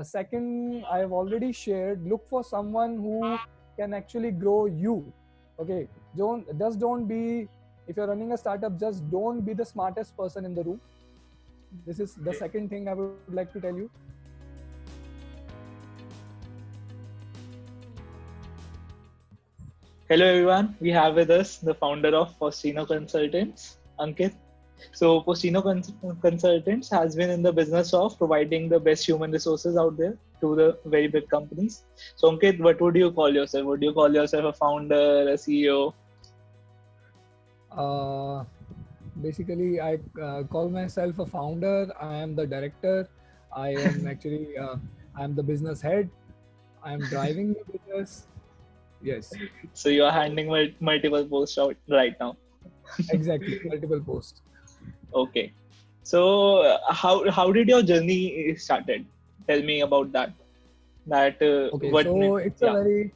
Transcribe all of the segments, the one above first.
Second, I've already shared, look for someone who can actually grow you. Okay, don't be, if you're running a startup, just don't be the smartest person in the room. This is the second thing I would like to tell you. Hello everyone, we have with us the founder of Postino Consultants, Ankit. So Postino Consultants has been in the business of providing the best human resources out there to the very big companies. So Ankit, what would you call yourself? Would you call yourself a founder, a CEO? Uh, Basically, I call myself a founder. I am the director. I am actually, I'm the business head. I'm driving the business. Yes, So you are handling multiple posts out right now. exactly. Multiple posts. Okay. So how did your journey started? Tell me about that. That Okay, what? Yeah.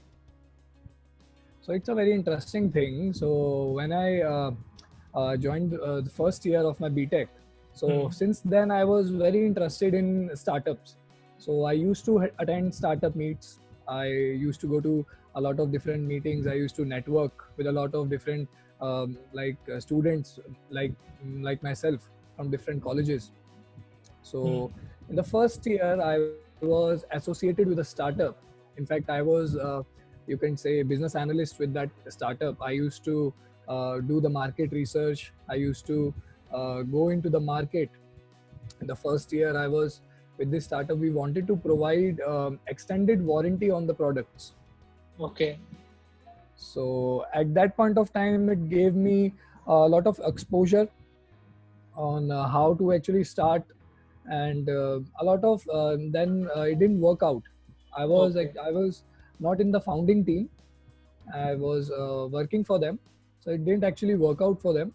so it's a very interesting thing. So when I joined the first year of my BTech, so Hmm. since then I was very interested in startups. So I used to attend startup meets. I used to go to a lot of different meetings. I used to network with a lot of different students like myself from different colleges. Hmm. So in the first year, I was associated with a startup. In fact, I was, you can say, business analyst with that startup. I used to do the market research. I used to go into the market. In the first year, I was with this startup. We wanted to provide extended warranty on the products. Okay. So at that point of time, it gave me a lot of exposure on how to actually start, and a lot of then it didn't work out. Okay. I was not in the founding team. I was working for them, so it didn't actually work out for them.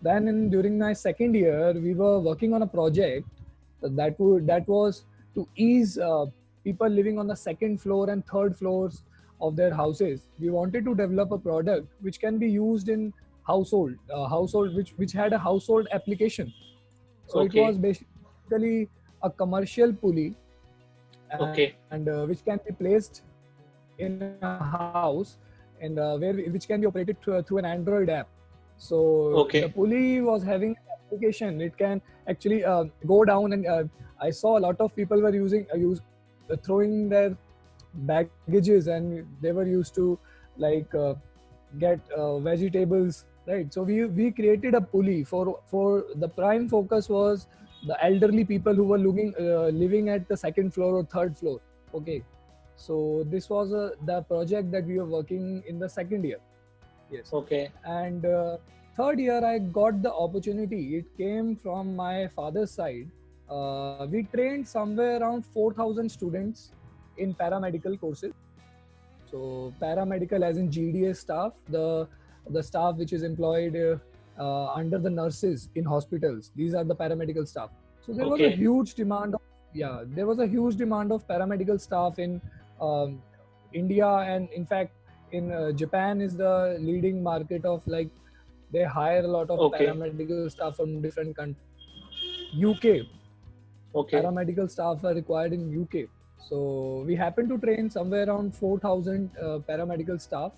Then during my second year, we were working on a project that was to ease people living on the second floor and third floors of their houses. We wanted to develop a product which can be used in household which had a household application. So it was Okay. basically a commercial pulley, and Okay. which can be placed in a house, and which can be operated through an Android app. So the Okay. pulley was having an application. It can actually go down, and I saw a lot of people were throwing their baggages, and they were used to like get vegetables, right? So we created a pulley for the prime focus was the elderly people who were living at the second floor or third floor. Okay, so this was the project that we were working in the second year. Yes, Okay. and third year I got the opportunity. It came from my father's side. We trained somewhere around 4,000 students in paramedical courses. So paramedical, as in GDS staff, the staff which is employed under the nurses in hospitals. These are the paramedical staff. So there was a Okay. huge demand of, yeah, there was a huge demand of paramedical staff in um, India, and in fact in Japan is the leading market of, like, they hire a lot of Okay. paramedical staff from different countries. UK, Okay. paramedical staff are required in UK. So we happened to train somewhere around 4,000 paramedical staff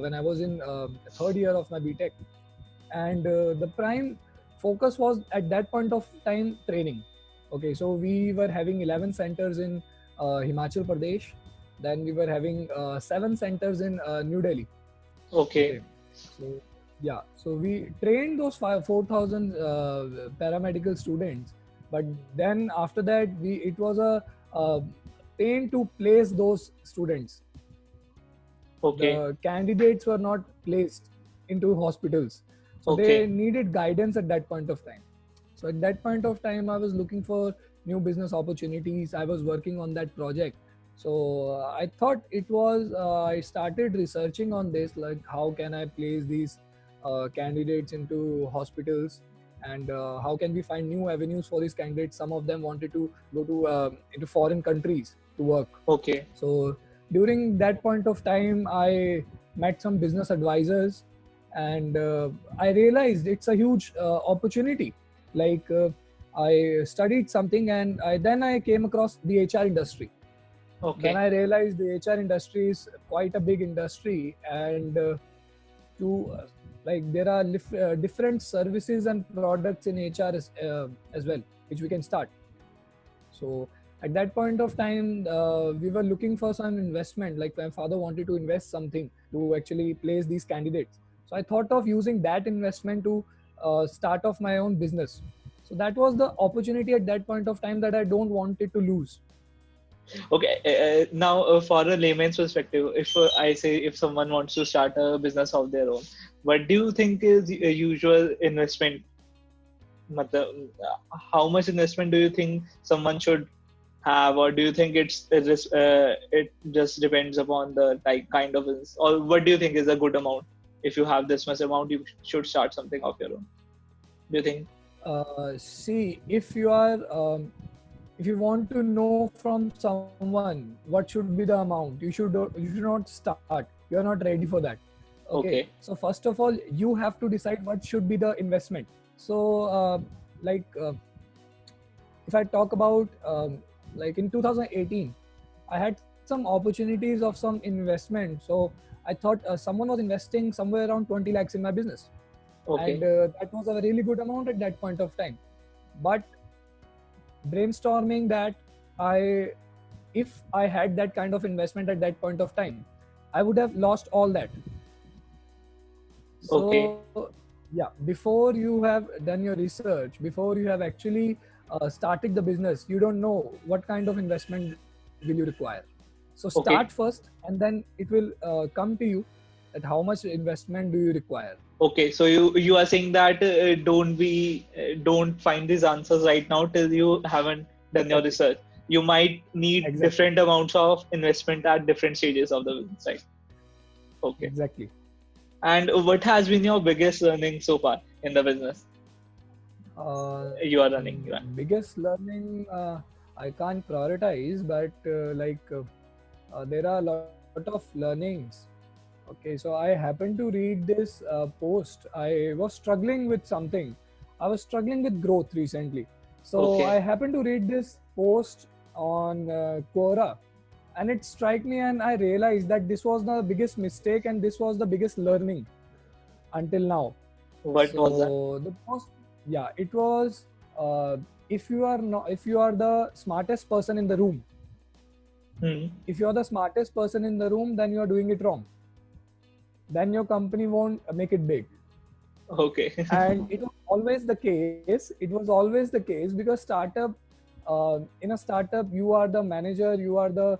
when I was in third year of my BTech. And the prime focus was at that point of time training. Okay, so we were having 11 centers in Himachal Pradesh. Then we were having 7 centers in New Delhi. Okay. Okay, so yeah, so we trained those 4,000 paramedical students, but then after that, we it was a pain to place those students. Okay. The candidates were not placed into hospitals, so they Okay. needed guidance at that point of time. So at that point of time, I was looking for new business opportunities. I was working on that project. So I thought it was, I started researching on this, like how can I place these candidates into hospitals, and how can we find new avenues for these candidates. Some of them wanted to go to into foreign countries to work. Okay. So during that point of time, I met some business advisors, and I realized it's a huge opportunity. Like I studied something, and then I came across the HR industry. Then Okay. I realized the HR industry is quite a big industry, and to like there are different services and products in HR as well, which we can start. So at that point of time, we were looking for some investment. Like my father wanted to invest something to actually place these candidates. So I thought of using that investment to start off my own business. So that was the opportunity at that point of time that I don't want it to lose. Okay. Now, for a layman's perspective, if I say if someone wants to start a business of their own, what do you think is a usual investment? matlab, how much investment do you think someone should have, or do you think it just depends upon the type kind of business, or what do you think is a good amount? If you have this much amount, you should start something of your own. Do you think? See, if you want to know from someone what should be the amount, you should not start. You are not ready for that. Okay. Okay. So first of all, you have to decide what should be the investment. So, like, if I talk about like in 2018, I had some opportunities of some investment. So I thought someone was investing somewhere around 20 lakhs in my business, Okay. and that was a really good amount at that point of time. But brainstorming that, I if I had that kind of investment at that point of time, I would have lost all that. Okay. So yeah, before you have done your research, before you have actually started the business, you don't know what kind of investment will you require. So Okay. start first, and then it will come to you that how much investment do you require. Okay. So you are saying that don't find these answers right now till you haven't done your Exactly. research. You might need Exactly. different amounts of investment at different stages of the business, right? Okay. Exactly. And what has been your biggest learning so far in the business you are running? Biggest learning, I can't prioritize, but there are a lot of learnings. Okay, so I happened to read this post. I was struggling with something. I was struggling with growth recently. So I Okay. happened to read this post on Quora, and it struck me, and I realized that this was the biggest mistake and this was the biggest learning until now. What was that? So the post, yeah, it was if you are the smartest person in the room, Hmm. if you are the smartest person in the room, then you are doing it wrong. Then your company won't make it big. Okay. And it was always the case. It was always the case because in a startup, you are the manager, you are the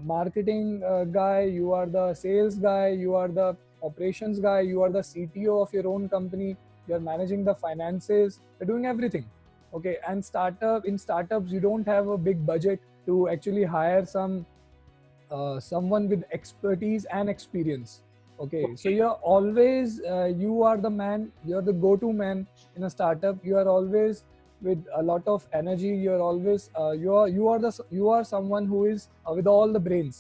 marketing guy, you are the sales guy, you are the operations guy, you are the CTO of your own company, you're managing the finances, you're doing everything. Okay, and in startups, you don't have a big budget to actually hire someone with expertise and experience. Okay, so Okay. you're always you are the man, you're the go-to man in a startup. You are always with a lot of energy. You're always you are someone who is with all the brains.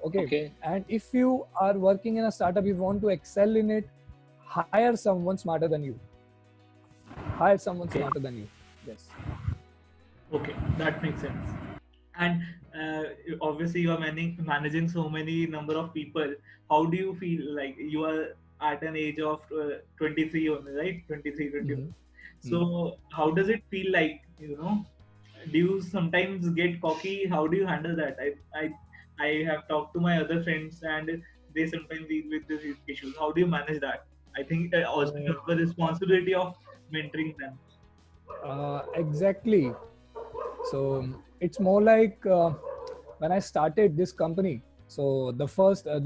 Okay, Okay. and if you are working in a startup, you want to excel in it, hire someone smarter than you. Hire someone Okay. smarter than you. Yes. Okay, that makes sense. And obviously, you are managing so many number of people. How do you feel? Like you are at an age of 23 only, right? 23, 24. Mm-hmm. So how does it feel like? Do you sometimes get cocky? How do you handle that? I have talked to my other friends, and they sometimes deal with these issues. How do you manage that? I think also you have the responsibility of mentoring them. Exactly. So it's more like when I started this company. So the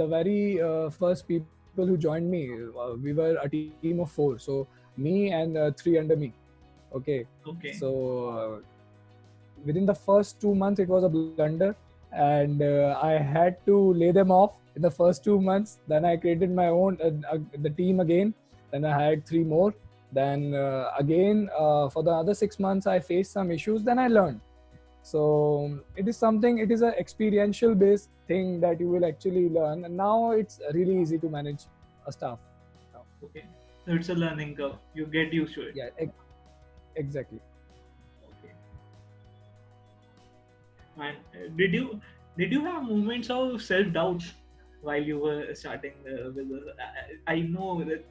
very first people who joined me, we were a team of 4. So me and 3 under me. Okay. Okay. So within the first 2 months, it was a blunder, and I had to lay them off in the first 2 months. Then I created my own the team again. Then I hired 3 more. Then again for the other 6 months, I faced some issues. Then I learned. So it is an experiential based thing that you will actually learn, and now it's really easy to manage a staff now. Okay. So it's a learning curve. You get used to it. Yeah, exactly. And did you have moments of self doubt while you were starting the business? I know that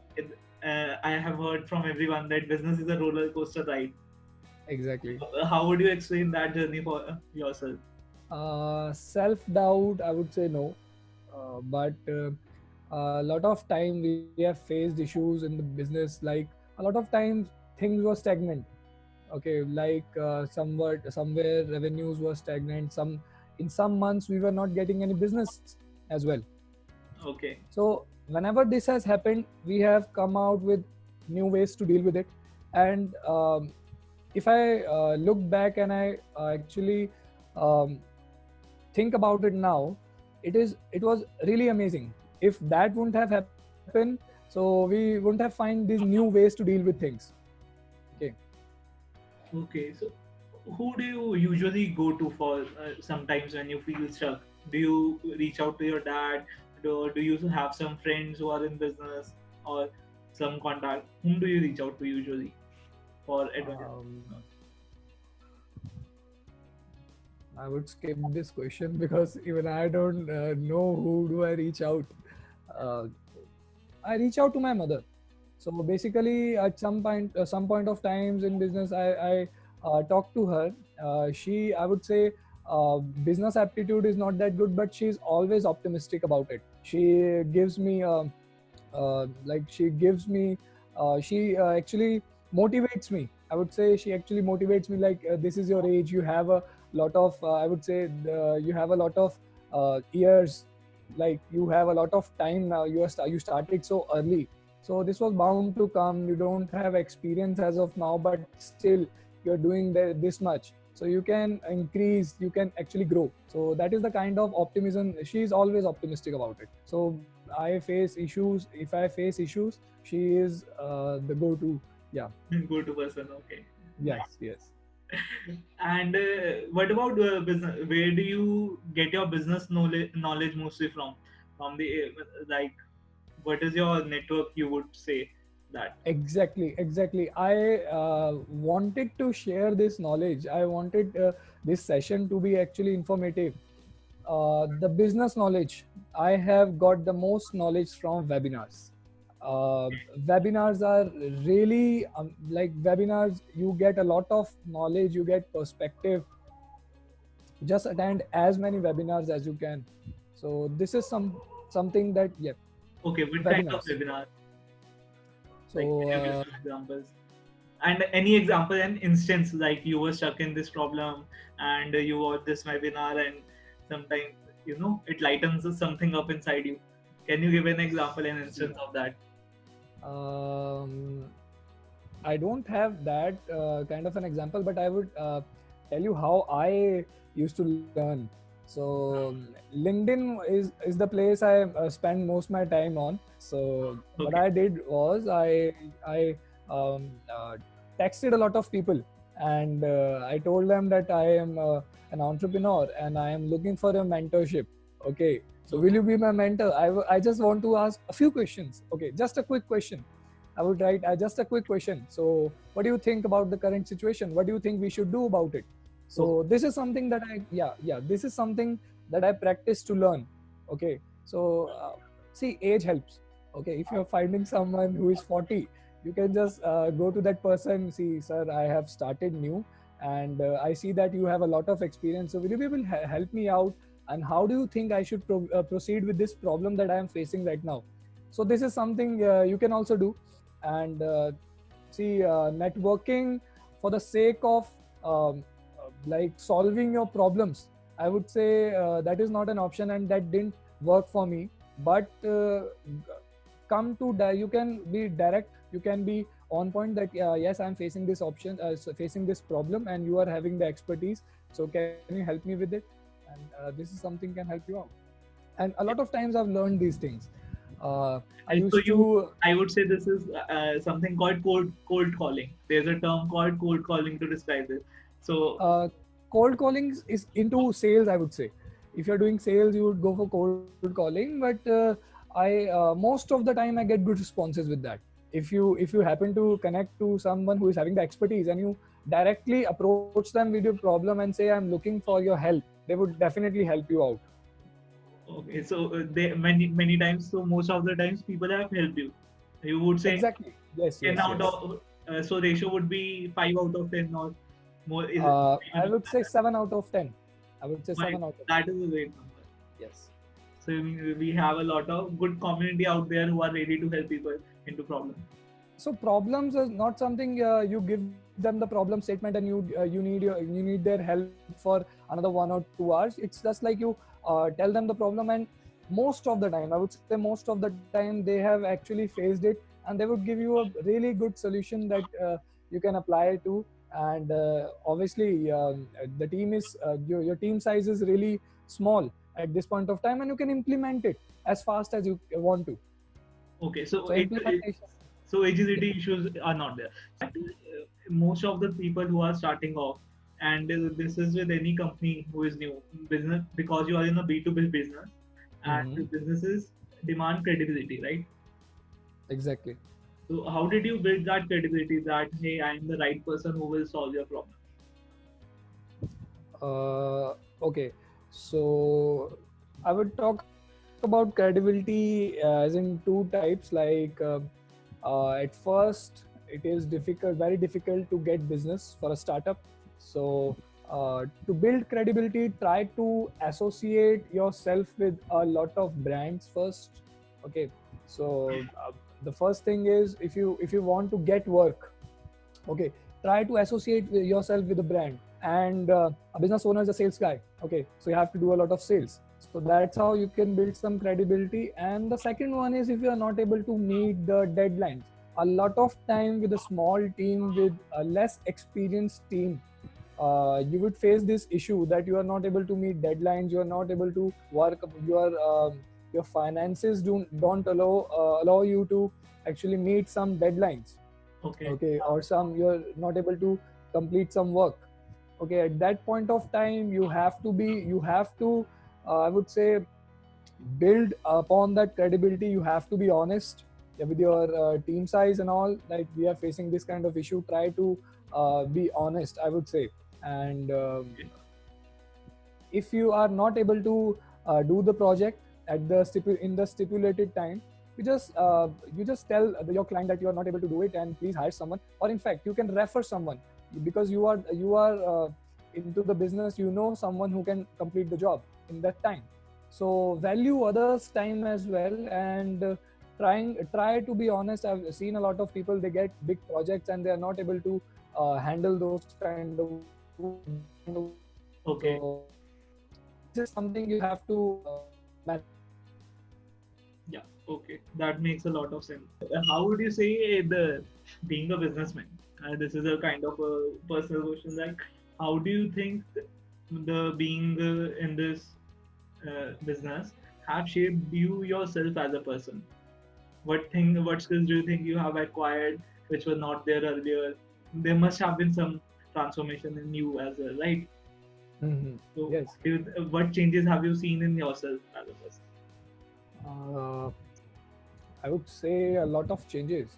I have heard from everyone that business is a roller coaster ride. Exactly. How would you explain that journey for yourself? Self-doubt, I would say no. But a lot of time we have faced issues in the business. Like a lot of times things were stagnant. Okay, like somewhere revenues were stagnant. In some months we were not getting any business as well. Okay. So whenever this has happened, we have come out with new ways to deal with it. And if I look back and I actually um, think about it now, it was really amazing. If that wouldn't have happened, so we wouldn't have find these new ways to deal with things. Okay. Okay. So, who do you usually go to for sometimes when you feel stuck? Do you reach out to your dad? Do you have some friends who are in business or some contact? Whom do you reach out to usually for advice? Um, I would skip this question because even I don't know who do I reach out. Uh, I reach out to my mother. So basically, at some point of times in business, I talk to her. I would say, business aptitude is not that good, but she's always optimistic about it. She gives me, like she gives me, she actually motivates me. I would say she actually motivates me. Like this is your age, you have a lot of, I would say, you have a lot of years. Like you have a lot of time now. You started so early, so this was bound to come. You don't have experience as of now, but still you're doing this much. So you can increase, you can actually grow. So that is the kind of optimism. She is always optimistic about it. So I face issues. If I face issues, she is the go-to. Yeah. Go to person. Okay. Yes. Yes. And what about business? Where do you get your business knowledge mostly from? From the like, what is your network? You would say that. Exactly. I wanted to share this knowledge. I wanted this session to be actually informative. The business knowledge, I have got the most knowledge from webinars. uh, Webinars are really like webinars, you get a lot of knowledge, you get perspective. Just attend as many webinars as you can. So this is something that, yeah, Okay, what kind of webinars. webinar? Like, So can you give some examples? And any example and instance, like you were stuck in this problem and you watched this webinar and sometimes, it lightens something up inside you. Can you give an example and instance of that? um, I don't have that kind of an example, but I would tell you how I used to learn. So LinkedIn is the place I spend most my time on. So what Okay. I did was I texted a lot of people, and I told them that I am an entrepreneur and I am looking for a mentorship. Okay, so will Okay. you be my mentor? I just want to ask a few questions. Okay, just a quick question. I would write just a quick question. So, what do you think about the current situation? What do you think we should do about it? Okay. So, this is something that this is something that I practice to learn. Okay. So, see, age helps. Okay. If you're finding someone who is 40, you can just go to that person. See, sir, I have started new, and I see that you have a lot of experience. So, will you be able to help me out? And how do you think I should proceed with this problem that I am facing right now? So, this is something you can also do. And see, networking for the sake of like solving your problems, I would say that is not an option, and that didn't work for me. But you can be direct, you can be on point that yes, I'm facing this option, facing this problem, and you are having the expertise. So can you help me with it? And this is something can help you out. And a lot of times I've learned these things. I And so used to I would say this is something called cold calling. There's a term called cold calling to describe this. So, cold calling is into sales, I would say. If you're doing sales, you would go for cold calling. But I most of the time I get good responses with that. If you happen to connect to someone who is having the expertise, and you directly approach them with your problem and say, I'm looking for your help. They would definitely help you out. Okay, so they many times, so most of the times people have helped you. You would say Exactly. Yes, 10 yes, out yes. of so ratio would be 5 out of 10 or more. Is it? I would say 7 out of 10. I would say Fine. 7 out of 10. That is a great number. Yes. So we have a lot of good community out there who are ready to help people into problems. So problems is not something you give them the problem statement and you need their help for another 1 or 2 hours. It's just like you tell them the problem, and most of the time, I would say most of the time, they have actually faced it, and they would give you a really good solution that you can apply to. And obviously, the team is your team size is really small at this point of time, and you can implement it as fast as you want to. Okay, so So implementation. so agility issues are not there. Most of the people who are starting off, and this is with any company who is new business, because you are in a B2B business, and businesses demand credibility, right? Exactly. So how did you build that credibility that hey, I am the right person who will solve your problem? Okay, so I would talk about credibility as in two types. At first, it is difficult, very difficult to get business for a startup. So, to build credibility, try to associate yourself with a lot of brands first. Okay, so the first thing is if you want to get work, okay, try to associate yourself with a brand. And a business owner is a sales guy, okay, so you have to do a lot of sales. So that's how you can build some credibility. And the second one is if you are not able to meet the deadlines. A lot of time with a small team, with a less experienced team, you would face this issue that you are not able to meet deadlines, you are not able to work, your finances don't allow you to actually meet some deadlines. Okay, or some you're not able to complete some work. Okay, at that point of time, you have to I would say, build upon that credibility. You have to be honest with your team size and all, that we are facing this kind of issue. Try to be honest, I would say. And if you are not able to do the project at in the stipulated time, you just tell your client that you are not able to do it, and please hire someone. Or in fact, you can refer someone, because you are into the business, you know someone who can complete the job in that time. So value others time as well. And try to be honest. I've seen a lot of people, they get big projects and they are not able to handle those kind of Okay. So this is something you have to manage. Yeah. Okay. That makes a lot of sense. How would you say the being a businessman? This is a kind of a personal question. Like, how do you think the being in this business have shaped you yourself as a person? What skills do you think you have acquired which were not there earlier? There must have been some transformation in you as well, right? Mm-hmm. So, Yes. what changes have you seen in yourself as a person? I would say a lot of changes.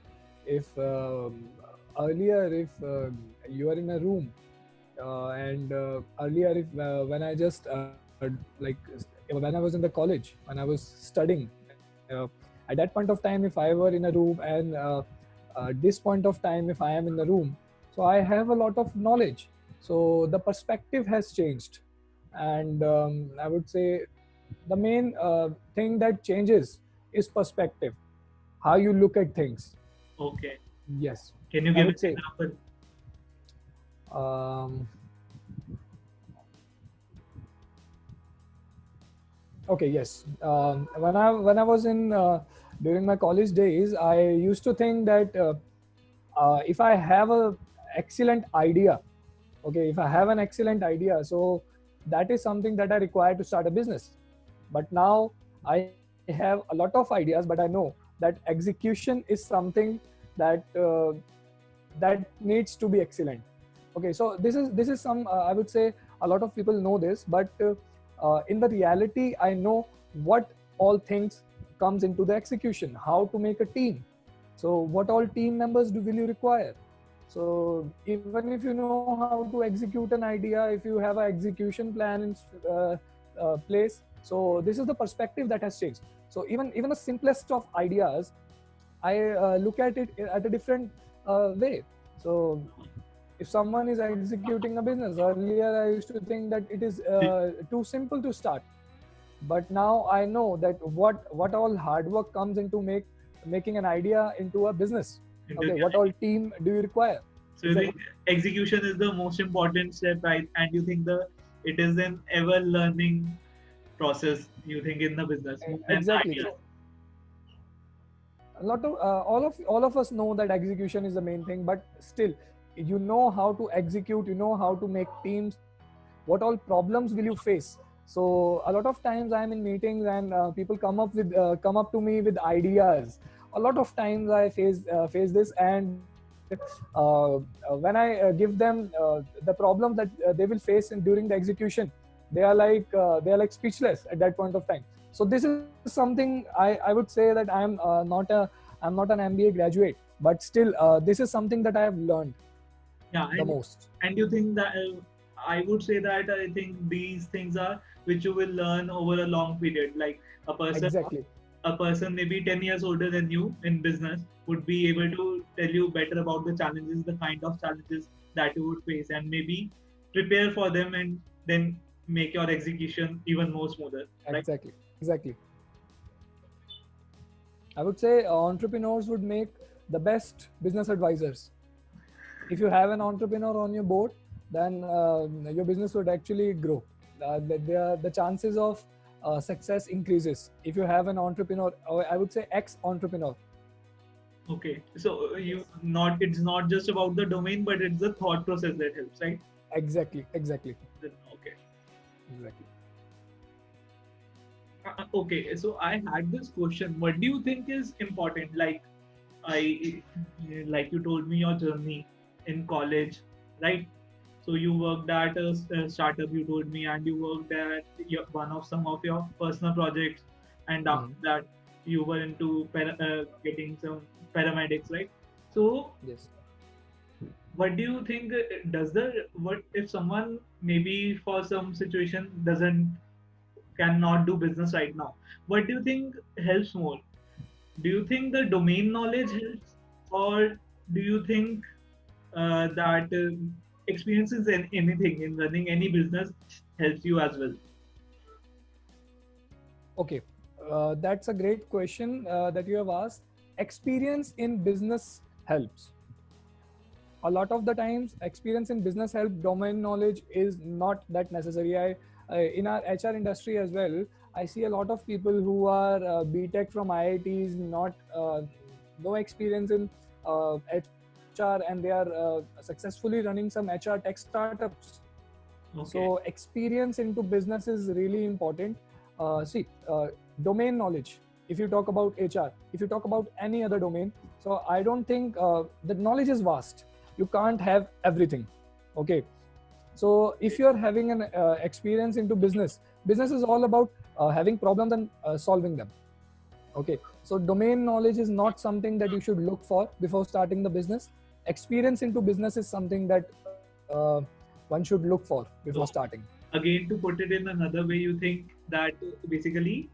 If earlier, if you are in a room, and earlier, if when I just like when I was in the college, when I was studying, at that point of time, if I were in a room, and this point of time, if I am in the room, so I have a lot of knowledge. So the perspective has changed, and I would say the main thing that changes is perspective, how you look at things. Okay. Yes. Can you I give would an say, example? Okay, yes. When I was in during my college days, I used to think that if I have a excellent idea, okay, if I have an excellent idea, so that is something that I require to start a business. But now I have a lot of ideas, but I know that execution is something that that needs to be excellent. Okay, so this is some I would say a lot of people know this, but in the reality, I know what all things comes into the execution, how to make a team. So what all team members will you require? So even if you know how to execute an idea, if you have an execution plan in place, so this is the perspective that has changed. So even the simplest of ideas, I look at it at a different way. So if someone is executing a business, earlier I used to think that it is too simple to start, but now I know that what all hard work comes into making an idea into a business. Okay, what all team do you require? So you think execution is the most important step, right? And you think it is an ever learning process, you think, in the business. Exactly. A lot of all of us know that execution is the main thing, but still, you know how to execute, you know how to make teams. What all problems will you face? So a lot of times I'm in meetings and people come up to me with ideas. A lot of times I face this, and when I give them the problems that they will face during the execution, they are like speechless at that point of time. So this is something I would say that I'm not an MBA graduate, but still this is something that I have learned the most. And you think that I would say that I think these things are which you will learn over a long period. Like a person maybe 10 years older than you in business would be able to tell you better about the challenges, the kind of challenges that you would face, and maybe prepare for them and then make your execution even more smoother. Right? Exactly. I would say entrepreneurs would make the best business advisors. If you have an entrepreneur on your board, then your business would actually grow. The chances of success increases if you have an entrepreneur, or I would say ex-entrepreneur. Okay, so it's not just about the domain, but it's the thought process that helps, right? Exactly. Okay. Exactly. Okay, so I had this question. What do you think is important? Like you told me your journey in college, right? So you worked at a startup, you told me, and you worked at some of your personal projects, and after that you were into getting some paramedics, right? So yes. What do you think? What if someone maybe for some situation cannot do business right now? What do you think helps more? Do you think the domain knowledge helps, or do you think that experiences in anything in running any business helps you as well? Okay, that's a great question that you have asked. Experience in business helps. A lot of the times, experience in business help. Domain knowledge is not that necessary. In our HR industry as well, I see a lot of people who are BTech from IITs, no experience in HR, and they are successfully running some HR tech startups. Okay. So experience into business is really important. Domain knowledge. If you talk about HR, if you talk about any other domain, so I don't think the knowledge is vast. You can't have everything. Okay. So if you're having an experience into business is all about having problems and solving them. Okay. So domain knowledge is not something that you should look for before starting the business. Experience into business is something that one should look for before starting. Again, to put it in another way, you think that basically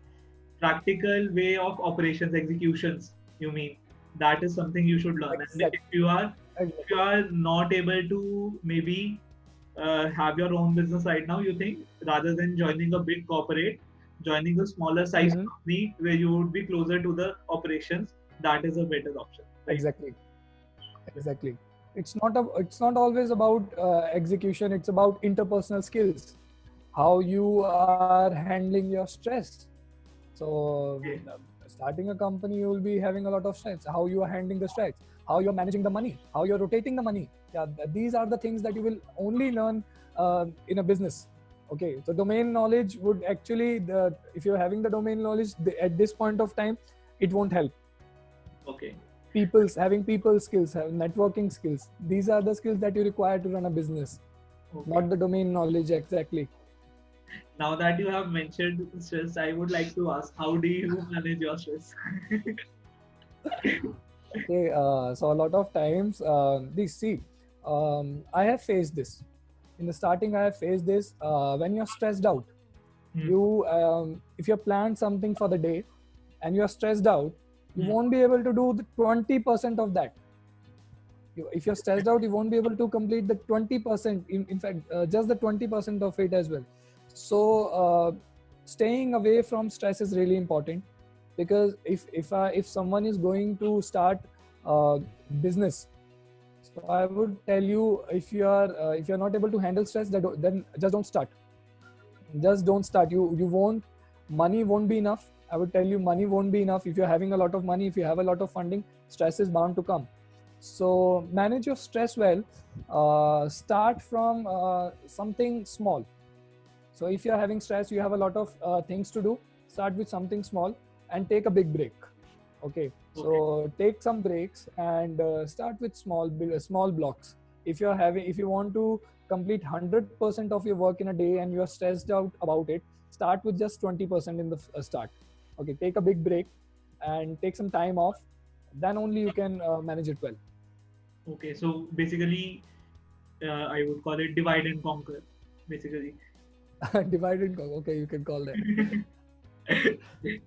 practical way of operations, executions, you mean, that is something you should learn. Exactly. And if you are not able to maybe have your own business right now, you think rather than joining a big corporate, joining a smaller size company where you would be closer to the operations, that is a better option. Right? Exactly. It's not always about execution. It's about interpersonal skills, how you are handling your stress. So starting a company, you will be having a lot of stress. How you are handling the stress, how you're managing the money, how you're rotating the money. Yeah, these are the things that you will only learn in a business. Okay, so domain knowledge would actually, if you're having the domain knowledge at this point of time, it won't help. Okay. Having people skills, having networking skills. These are the skills that you require to run a business, not the domain knowledge exactly. Now that you have mentioned stress, I would like to ask, how do you manage your stress? Okay, so a lot of times, I have faced this. In the starting, I have faced this. When you're stressed out, Hmm. if you planned something for the day and you're stressed out, you Hmm. won't be able to do the 20% of that. If you're stressed out, you won't be able to complete the 20%. In fact, just the 20% of it as well. So, staying away from stress is really important, because if someone is going to start business, so I would tell you, if you're not able to handle stress, then just don't start. Just don't start. You won't, money won't be enough. I would tell you, money won't be enough. If you're having a lot of money, if you have a lot of funding, stress is bound to come. So manage your stress well. Start from something small. So if you're having stress, you have a lot of things to do, start with something small and take a big break. Okay, so take some breaks and start with small blocks. If you want to complete 100% of your work in a day and you are stressed out about it, start with just 20% in the start. Okay, take a big break and take some time off, then only you can manage it well. Okay, so basically, I would call it divide and conquer, basically. Divide and conquer. Okay, you can call that.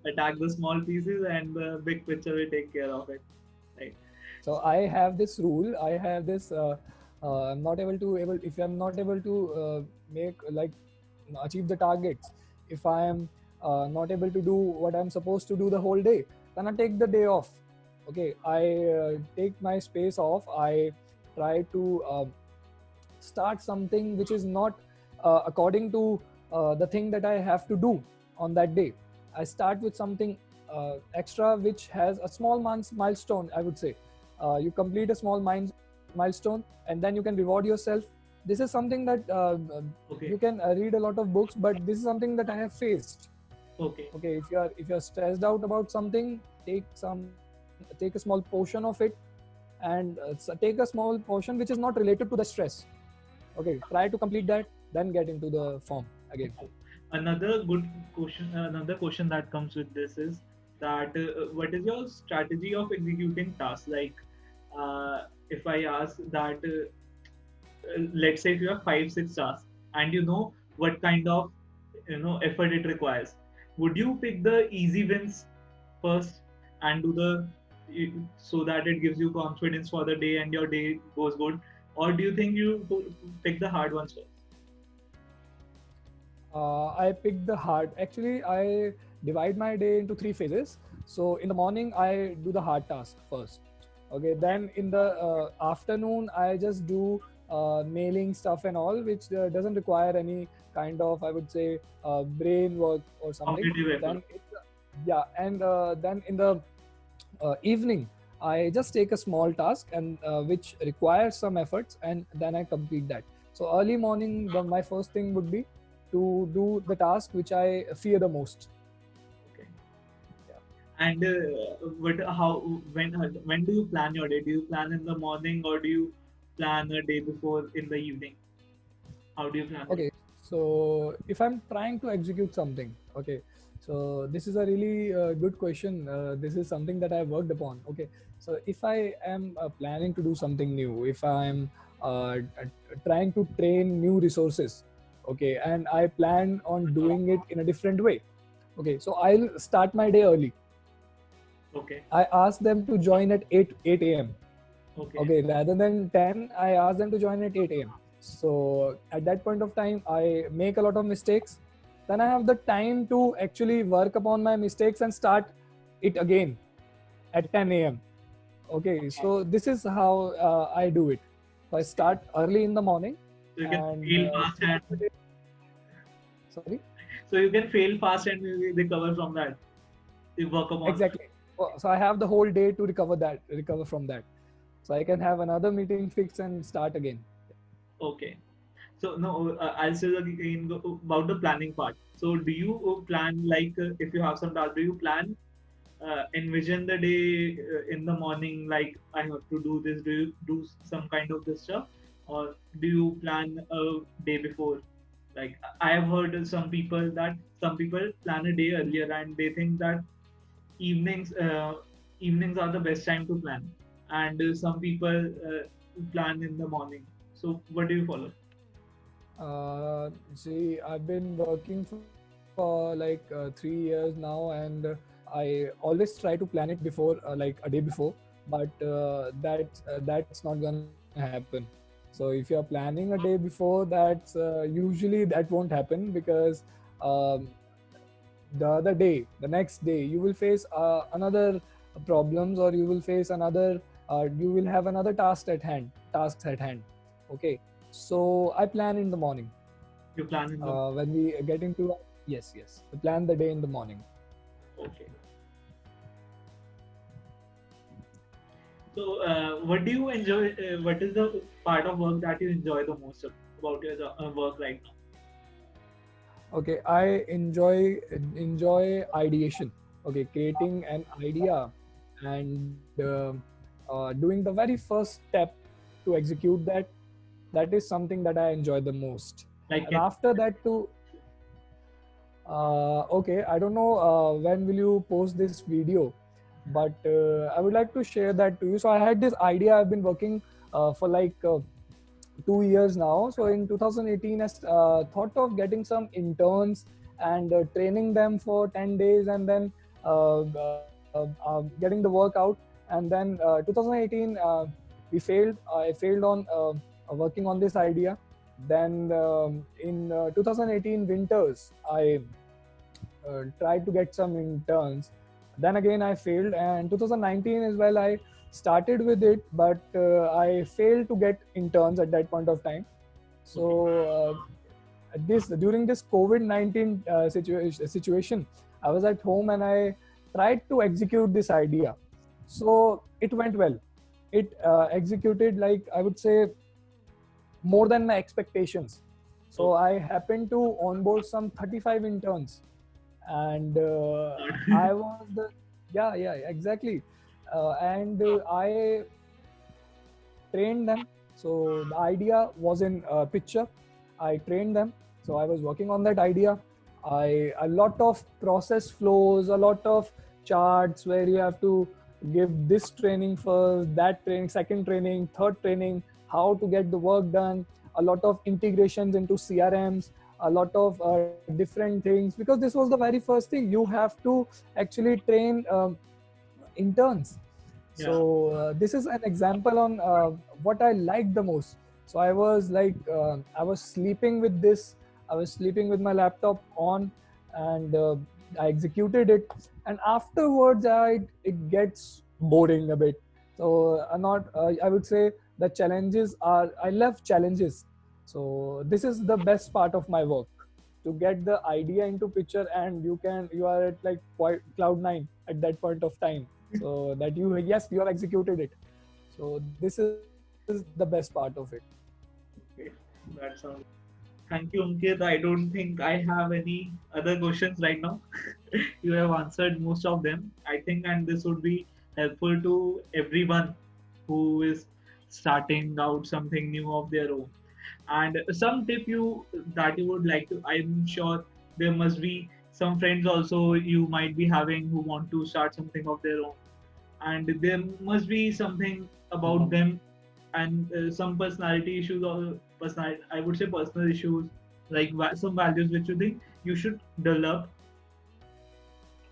Attack the small pieces and the big picture will take care of it. Right. So I have this rule. I have this. I'm not able to able if I'm not able to make like achieve the targets. If I am not able to do what I'm supposed to do the whole day, then I take the day off. Okay, I take my space off. I try to start something which is not according to the thing that I have to do on that day. I start with something extra which has a small milestone, I would say. You complete a small milestone and then you can reward yourself. This is something that Okay. you can read a lot of books, but this is something that I have faced. Okay. Okay, if you're stressed out about something, take a small portion of it and take a small portion which is not related to the stress. Okay, try to complete that, then get into the form again. Another question that comes with this is that what is your strategy of executing tasks? Like, if I ask that, let's say if you have 5 6 tasks and you know what kind of effort it requires, would you pick the easy wins first and do so that it gives you confidence for the day and your day goes good, or do you think you pick the hard ones first? I pick the hard. Actually, I divide my day into 3 phases. So in the morning, I do the hard task first. Okay, then in the afternoon, I just do mailing stuff and all, which doesn't require any kind of, I would say, brain work or something. Cognitive effort. Yeah, and then in the evening, I just take a small task and which requires some efforts, and then I complete that. So early morning, my first thing would be to do the task which I fear the most. Okay. Yeah. And when do you plan your day? Do you plan in the morning or do you plan a day before in the evening? How do you plan it? Okay, so if I'm trying to execute something, okay, so this is a really good question. This is something that I worked upon. Okay, so if I am planning to do something new, if I'm trying to train new resources, okay, and I plan on doing it in a different way, okay, so I'll start my day early. Okay. I ask them to join at 8 a.m. Okay. Okay, rather than 10, I ask them to join at 8 a.m. So at that point of time, I make a lot of mistakes. Then I have the time to actually work upon my mistakes and start it again at 10 a.m. Okay, so this is how I do it. So I start early in the morning. So you can and, fail fast and sorry? so you can fail fast and recover from that. You work upon Exactly. So I have the whole day to recover from that. So I can have another meeting fix and start again. Okay. So no, I'll say again about the planning part. So do you plan like if you have some task, do you plan envision the day in the morning like I have to do this? Do you do some kind of this stuff, or do you plan a day before? Like I have heard some people plan a day earlier and they think that evenings evenings are the best time to plan, and some people plan in the morning. So what do you follow? See, I've been working for like 3 years now, and I always try to plan it before, like a day before, but that's not gonna happen. So if you're planning a day before, that's usually that won't happen, because um, the other day, the next day, you will face another problems, or you will face another, you will have another tasks at hand. Okay, so I plan in the morning. You plan in the When we get into, yes, we plan the day in the morning. okay. So what do you enjoy? What is the part of work that you enjoy the most about your work right now? Okay, I enjoy ideation. Okay, creating an idea, and doing the very first step to execute that. That is something that I enjoy the most. Like, And after that, too. Okay, I don't know when will you post this video, but I would like to share that to you. So I had this idea. I've been working for like 2 years now. So in 2018, I thought of getting some interns and training them for 10 days, and then getting the work out. And then 2018, we failed. I failed on working on this idea. Then in 2018 winters, I tried to get some interns. Then again, I failed. And 2019 as well, I started with it, but I failed to get interns at that point of time. So during this COVID-19 situation, I was at home and I tried to execute this idea. So it went well. It executed, like, I would say, more than my expectations. So I happened to onboard some 35 interns, and I was the exactly, and I trained them. So the idea was in picture. I trained them. So I was working on that idea. A lot of process flows, a lot of charts where you have to give this training first, that training, second training, third training, how to get the work done, a lot of integrations into CRMs, a lot of different things, because this was the very first thing. You have to actually train interns. Yeah. So this is an example on what I liked the most. So I was like, I was sleeping with this. I was sleeping with my laptop on, and I executed it. And afterwards, it gets boring a bit. So I would say the challenges are, I love challenges. So this is the best part of my work, to get the idea into picture, and you are at like cloud nine at that point of time. So that you have executed it. So this is the best part of it. okay, that sounds. Thank you, Ankit. I don't think I have any other questions right now. You have answered most of them, I think, and this would be helpful to everyone who is starting out something new of their own. And some tip that you would like to, I'm sure there must be some friends also you might be having who want to start something of their own, and there must be something about them, and some personality issues, or I would say personal issues, like some values which you think you should develop,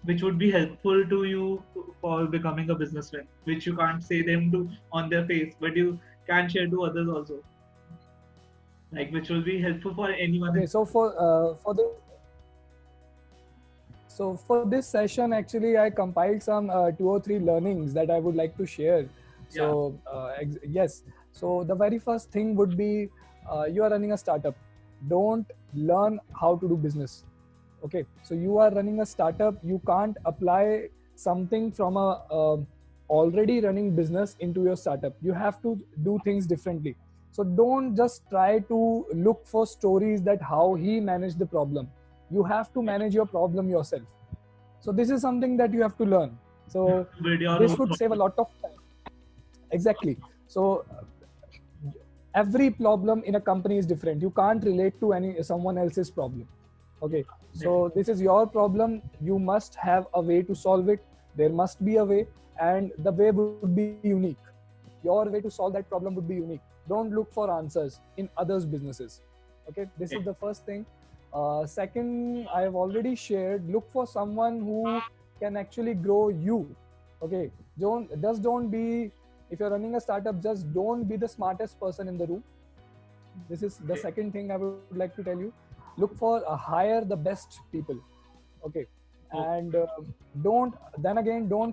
which would be helpful to you for becoming a businessman, which you can't say them to on their face, but you can share to others also, like which will be helpful for anyone. Okay, so for this session, actually, I compiled some 2 or 3 learnings that I would like to share. So yes, so the very first thing would be, you are running a startup. Don't learn how to do business. Okay, so you are running a startup. You can't apply something from a already running business into your startup. You have to do things differently. So don't just try to look for stories that how he managed the problem. You have to manage your problem yourself. So this is something that you have to learn. So this would save a lot of time. Exactly. So every problem in a company is different. You can't relate to someone else's problem. Okay. So this is your problem. You must have a way to solve it. There must be a way, and the way would be unique. Your way to solve that problem would be unique. Don't look for answers in others' businesses. Okay, this is the first thing. Second, I have already shared. Look for someone who can actually grow you. Okay, don't be, if you're running a startup, just don't be the smartest person in the room. This is the second thing I would like to tell you. Look for hire the best people. Okay, and don't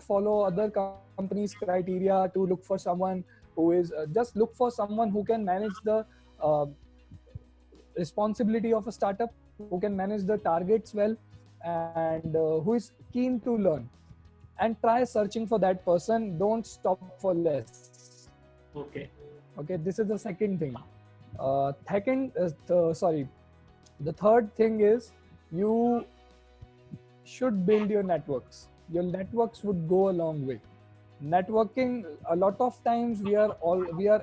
follow other companies' criteria to look for someone who is just look for someone who can manage the uh, responsibility of a startup, who can manage the targets well, and who is keen to learn. And try searching for that person. Don't stop for less. Okay. Okay, this is the second thing. The third thing is you should build your networks. Your networks would go a long way. Networking, a lot of times we are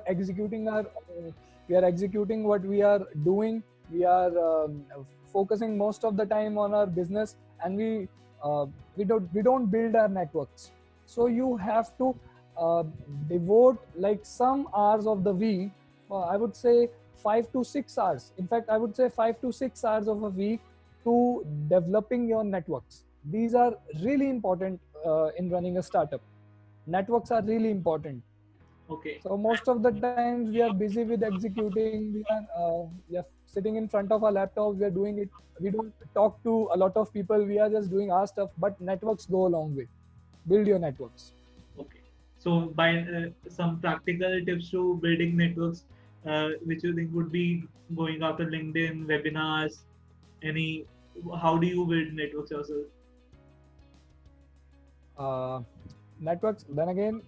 executing what we are doing. We are focusing most of the time on our business, and we don't build our networks. So you have to devote like some hours of the week. I would say 5 to 6 hours. In fact, I would say 5 to 6 hours of a week to developing your networks. These are really important in running a startup. Networks are really important. Okay. So most of the times we are busy with executing. We are sitting in front of our laptops. We are doing it. We don't talk to a lot of people. We are just doing our stuff. But networks go a long way. Build your networks. Okay. So by some practical tips to building networks, which you think would be going after LinkedIn, webinars, how do you build networks yourself? Networks, then again,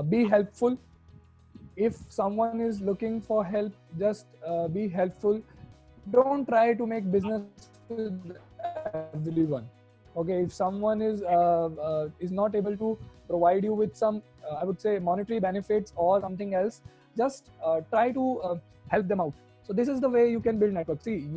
be helpful. If someone is looking for help, just be helpful. Don't try to make business with everyone. Okay, if someone is not able to provide you with some I would say monetary benefits or something else, just try to help them out. So this is the way you can build network. See,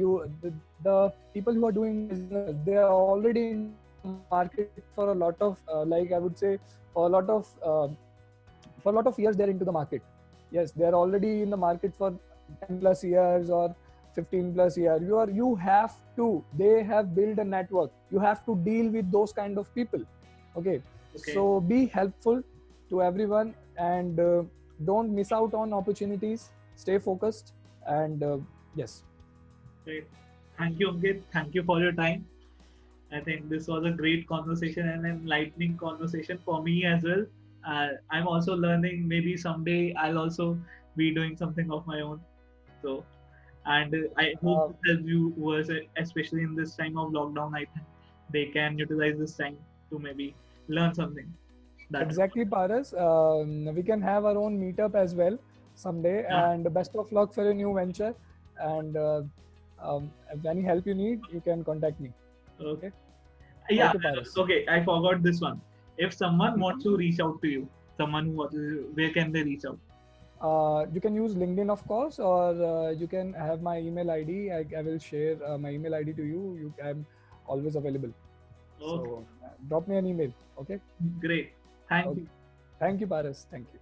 the people who are doing business, they are already in the market for a lot of like I would say for a lot of years they're into the market. Yes, they're already in the market for 10 plus years or 15 plus years. They have built a network. You have to deal with those kind of people. Okay. So be helpful to everyone, and don't miss out on opportunities. Stay focused, and yes. Great. Thank you, Ankit. Thank you for your time. I think this was a great conversation and an enlightening conversation for me as well. I'm also learning. Maybe someday I'll also be doing something of my own. So, and I hope to help viewers, especially in this time of lockdown. I think they can utilize this time to maybe learn something. Exactly, Paras. We can have our own meetup as well someday. Yeah. And best of luck for your new venture. And if any help you need, you can contact me. Okay. Yeah. Okay, Paras. Okay. I forgot this one. If someone wants to reach out to you, where can they reach out? You can use LinkedIn, of course, or you can have my email ID. I will share my email ID to you. I'm always available. Okay. So drop me an email. Okay. Great. Thank you. Thank you, Paras. Thank you.